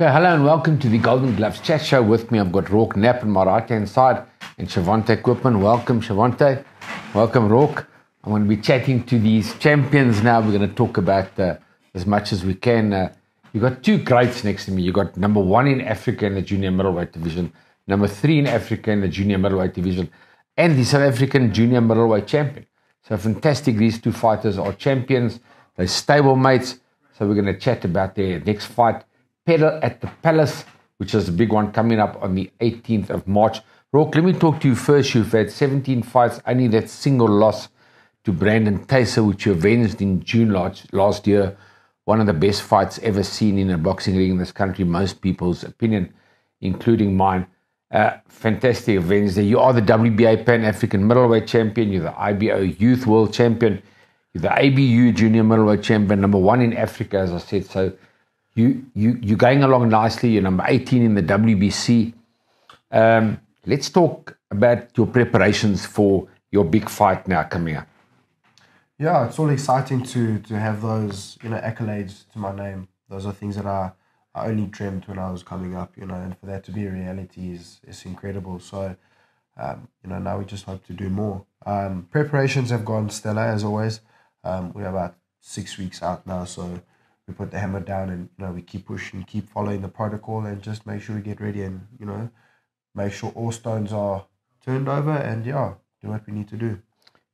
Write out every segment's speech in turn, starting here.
Okay, hello and welcome to the Golden Gloves Chat Show. With me, I've got Roarke Knapp on my right-hand side and Shervantaigh Koopman. Welcome, Shervantaigh. Welcome, Roarke. I'm going to be chatting to these champions now. We're going to talk about as much as we can. You've got two greats next to me. You've got number 1 in Africa in the junior middleweight division, number 3 in Africa in the junior middleweight division, and the South African junior middleweight champion. So fantastic. These two fighters are champions. They're stablemates. So we're going to chat about their next fight. PERIL at the Palace, which is a big one coming up on the 18th of March. Roarke, let me talk to you first. You've had 17 fights, only that single loss to Brandon Taser, which you avenged in June last year. One of the best fights ever seen in a boxing ring in this country, most people's opinion, including mine. Fantastic avenge there. You are the WBA Pan-African middleweight champion. You're the IBO Youth World Champion. You're the ABU Junior Middleweight Champion, number 1 in Africa, as I said. So you're going along nicely. You're number 18 in the WBC. Let's talk about your preparations for your big fight now coming up. Yeah, it's all exciting to have those accolades to my name. Those are things that I only dreamt when I was coming up, and for that to be a reality is incredible. So now we just hope to do more. Preparations have gone stellar as always. We're about 6 weeks out now, so we put the hammer down and we keep pushing, keep following the protocol, and just make sure we get ready and make sure all stones are turned over and do what we need to do.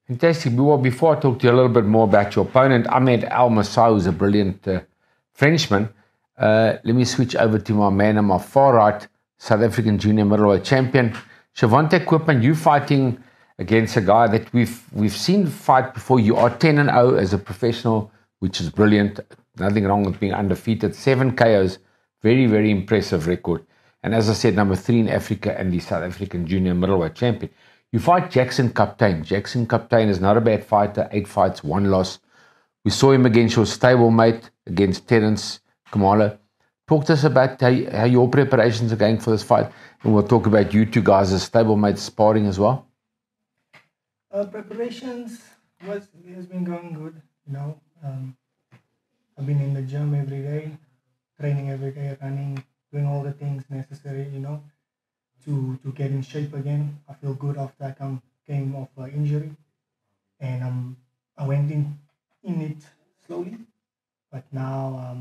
Fantastic. Well, before I talk to you a little bit more about your opponent, Ahmed El Mousaoui is a brilliant Frenchman. Let me switch over to my man on my far right, South African junior middleweight champion, Shervantaigh Koopman. You fighting against a guy that we've seen fight before. You are 10-0 as a professional, which is brilliant. Nothing wrong with being undefeated. 7 KOs, very, very impressive record. And as I said, number 3 in Africa and the South African junior middleweight champion. You fight Jackson Kaptein. Jackson Kaptein is not a bad fighter. 8 fights, 1 loss. We saw him against your stablemate, against Terence Kamala. Talk to us about how your preparations are going for this fight. And we'll talk about you two guys as stablemates sparring as well. Preparations has been going good, I've been in the gym every day, training every day, running, doing all the things necessary, to get in shape again. I feel good after I came off an injury, and I went in it slowly, but now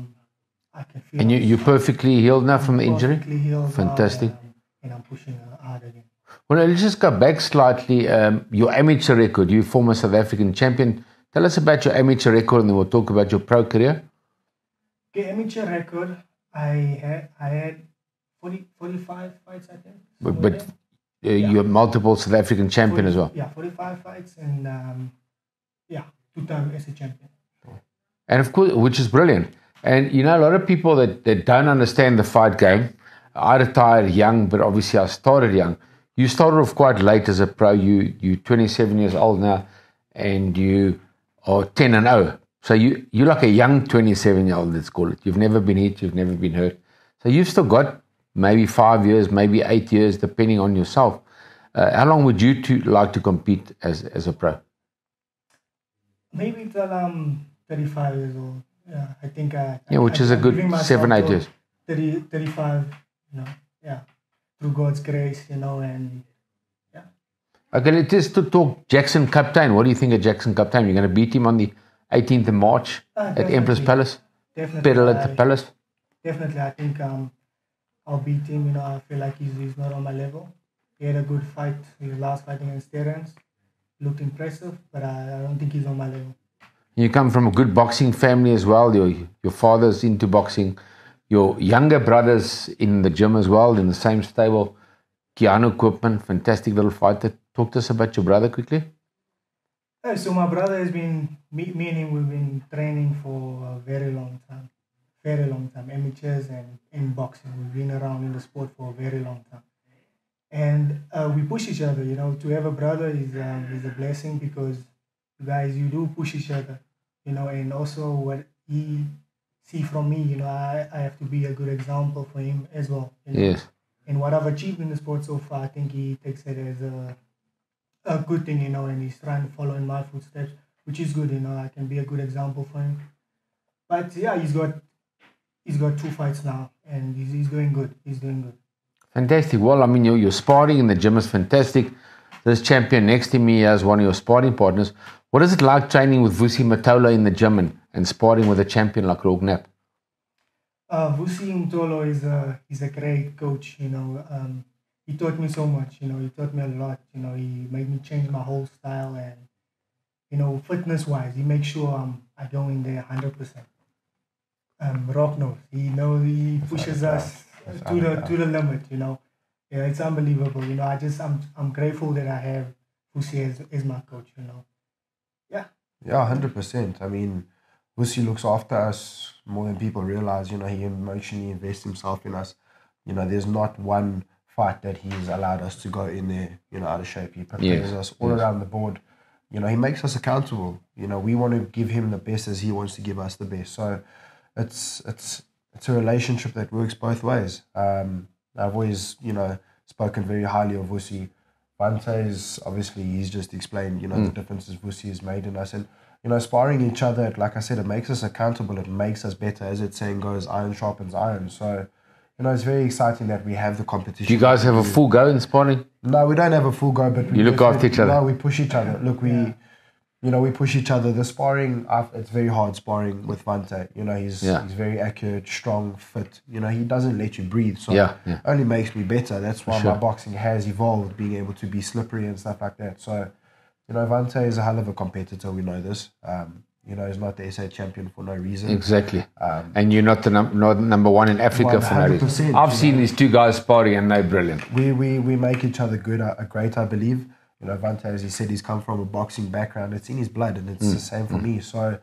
I can feel. And you're perfectly healed now from the injury? Perfectly healed. Fantastic. Now, and I'm pushing hard again. Well, let's just go back slightly. Your amateur record, you former South African champion. Tell us about your amateur record and then we'll talk about your pro career. Okay, amateur record, I had 45 fights, I think. But you're multiple South African champion as well. Yeah, 45 fights and 2-time SA champion. And of course, which is brilliant. And a lot of people that don't understand the fight game. I retired young, but obviously I started young. You started off quite late as a pro. You're 27 years old now, and you are 10-0. So you're like a young 27-year-old, let's call it. You've never been hit, you've never been hurt. So you've still got maybe 5 years, maybe 8 years, depending on yourself. How long would you like to compete as a pro? Maybe till I'm 35 years old. Yeah, I think. Which is a good 7-8 years. 35. Through God's grace, and yeah. Okay, let's just talk Jackson Kaptein. What do you think of Jackson Kaptein? You're going to beat him on the 18th of March at Empress Palace? Definitely. PERIL at the Palace? Definitely, I think I'll beat him. I feel like he's not on my level. He had a good fight, his last fight against Terence. Looked impressive, but I don't think he's on my level. You come from a good boxing family as well. Your father's into boxing. Your younger brother's in the gym as well, in the same stable. Keanu Koopman, fantastic little fighter. Talk to us about your brother quickly. So my brother has been, me and him, we've been training for a very long time. Very long time. Amateurs and in boxing. We've been around in the sport for a very long time. And we push each other, To have a brother is a blessing because you guys, you do push each other, And also what he see from me, I have to be a good example for him as well. Yes. And what I've achieved in the sport so far, I think he takes it as a good thing, and he's trying to follow in my footsteps, which is good, I can be a good example for him. But yeah, he's got he's got 2 fights now, and he's doing good. He's doing good. Fantastic. Well, I mean, your sparring in the gym is fantastic. This champion next to me as one of your sparring partners. What is it like training with Vusi Matola in the gym and sparring with a champion like Roarke Knapp? Vusi Mtolo is a great coach. He taught me so much. He taught me a lot. He made me change my whole style, and fitness wise, he makes sure I go in there 100%. Rock knows. He pushes us to the limit. Yeah, it's unbelievable. I'm grateful that I have Vusi as my coach. Yeah. Yeah, 100%. I mean, Vusi looks after us more than people realize. He emotionally invests himself in us. There's not one fight that he's allowed us to go in there, out of shape. He prepares us all around the board. He makes us accountable. We want to give him the best as he wants to give us the best. So it's a relationship that works both ways. I've always, spoken very highly of Vusi. Vante's, obviously, he's just explained, the differences Vusi has made in us. And, sparring each other, like I said, it makes us accountable. It makes us better. As its saying goes, iron sharpens iron. So, it's very exciting that we have the competition. Do you guys have a full go in sparring? No, we don't have a full go, but you look after each other. No, we push each other. Look, we push each other. The sparring, it's very hard sparring with Vante. He's very accurate, strong, fit. He doesn't let you breathe. So it only makes me better. That's why my boxing has evolved, being able to be slippery and stuff like that. So, Vante is a hell of a competitor. We know this. He's not the SA champion for no reason. Exactly. And you're not the number one in Africa for no reason. I've seen these two guys sparring and they're brilliant. We make each other great, I believe. Vante, as he said, he's come from a boxing background. It's in his blood, and it's the same for me. So,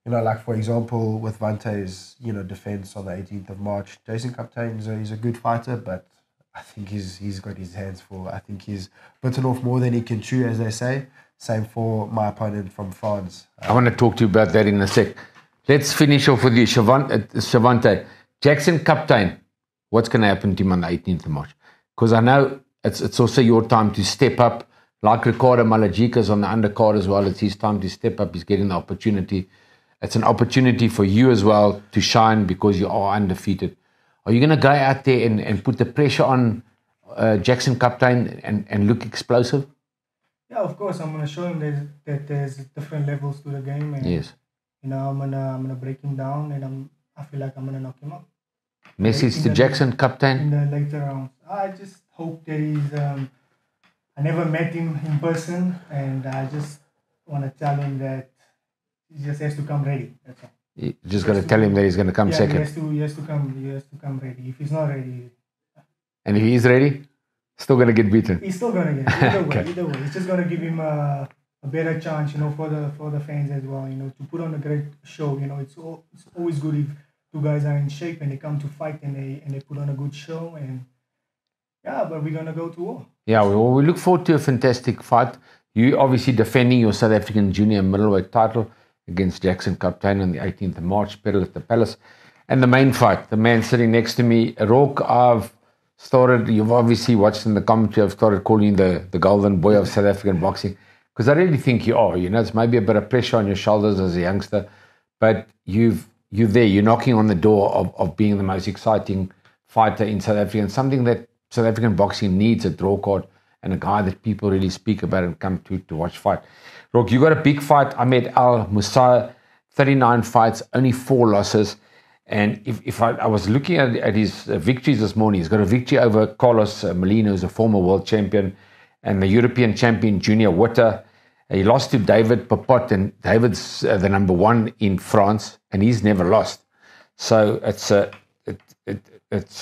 like for example, with Vante's, defense on the 18th of March, Jackson Kaptein, he's a good fighter, but I think he's got his hands full. I think he's bitten off more than he can chew, as they say. Same for my opponent from France. I want to talk to you about that in a sec. Let's finish off with you, Shervantaigh. Jackson Kaptein, what's going to happen to him on the 18th of March? Because I know it's also your time to step up. Like Ricardo Malajika's on the undercard as well. It's his time to step up. He's getting the opportunity. It's an opportunity for you as well to shine because you are undefeated. Are you going to go out there and put the pressure on Jackson Kaptein and look explosive? Yeah, of course. I'm going to show him that there's different levels to the game. And, yes. I'm gonna break him down, and I feel like I'm going to knock him out. Message to Jackson Kaptein? In the later rounds. I just hope that he's... I never met him in person, and I just want to tell him that he just has to come ready. That's all. You just got to tell him that he's going to come second. He has to come ready. If he's not ready, and if he is ready, still going to get beaten. He's still going to get either way. It's just going to give him a better chance, for the fans as well. To put on a great show. It's always good if two guys are in shape and they come to fight and they put on a good show. And but we're going to go to war. Yeah, we look forward to a fantastic fight. You obviously defending your South African junior middleweight title against Jackson Kaptein on the 18th of March, PERIL at the Palace. And the main fight, the man sitting next to me, Roarke, you've obviously watched in the commentary, I've started calling you the golden boy of South African boxing, because I really think you are. It's maybe a bit of pressure on your shoulders as a youngster, but you're there, you're knocking on the door of being the most exciting fighter in South Africa, and something that South African boxing needs, a draw card and a guy that people really speak about and come to watch fight. Roarke, you got a big fight. Ahmed El Mousaoui, 39 fights, only 4 losses. And if I was looking at his victories this morning, he's got a victory over Carlos Molina, who's a former world champion, and the European champion Junior Witter. He lost to David Papot, and David's the number 1 in France, and he's never lost. So it's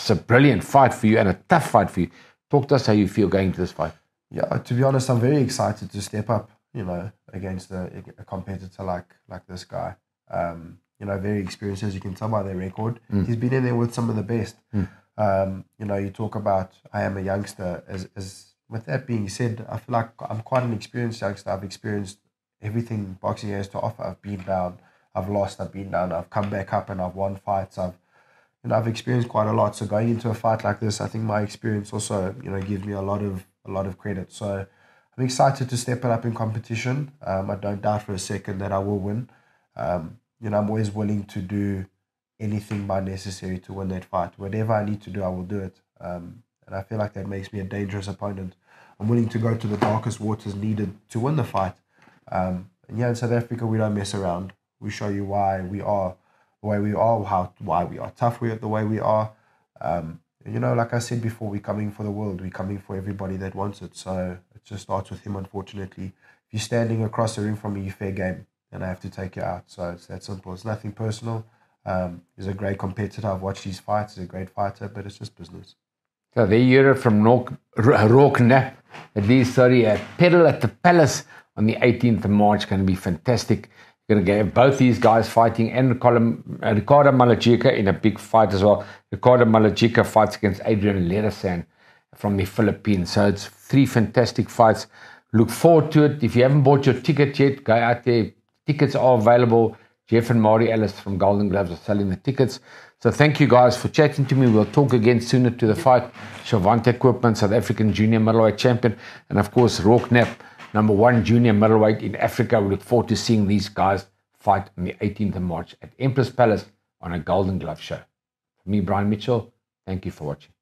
a brilliant fight for you and a tough fight for you. Talk to us how you feel going to this fight. Yeah, to be honest, I'm very excited to step up, against a competitor like this guy. Very experienced, as you can tell by their record. He's been in there with some of the best. You talk about, I am a youngster. As with that being said, I feel like I'm quite an experienced youngster. I've experienced everything boxing has to offer. I've been down, I've lost, I've been down, I've come back up, and I've won fights. I've experienced quite a lot. So going into a fight like this, I think my experience also, gives me a lot of credit. So I'm excited to step it up in competition. I don't doubt for a second that I will win. I'm always willing to do anything by necessary to win that fight. Whatever I need to do, I will do it. And I feel like that makes me a dangerous opponent. I'm willing to go to the darkest waters needed to win the fight. And yeah, in South Africa, we don't mess around. We show you why we are the way we are, why we are tough the way we are. You know, like I said before, we're coming for the world. We're coming for everybody that wants it. So it just starts with him, unfortunately. If you're standing across the ring from me, you're fair game, and I have to take you out. So it's that simple. It's nothing personal. He's a great competitor. I've watched his fights. He's a great fighter, but it's just business. So there you hear it from Roarke Knapp. PERIL at the Palace on the 18th of March. Going to be fantastic. You're going to get both these guys fighting, and Ricardo Malajica in a big fight as well. Ricardo Malajica fights against Adrian Lerasan from the Philippines. So it's 3 fantastic fights. Look forward to it. If you haven't bought your ticket yet, go out there. Tickets are available. Jeff and Mari Ellis from Golden Gloves are selling the tickets. So thank you guys for chatting to me. We'll talk again sooner to the fight. Shervantaigh Koopman, South African junior middleweight champion. And of course, Roarke Knapp, #1 junior middleweight in Africa. We look forward to seeing these guys fight on the 18th of March at Empress Palace on a Golden Glove show. For me, Brian Mitchell, thank you for watching.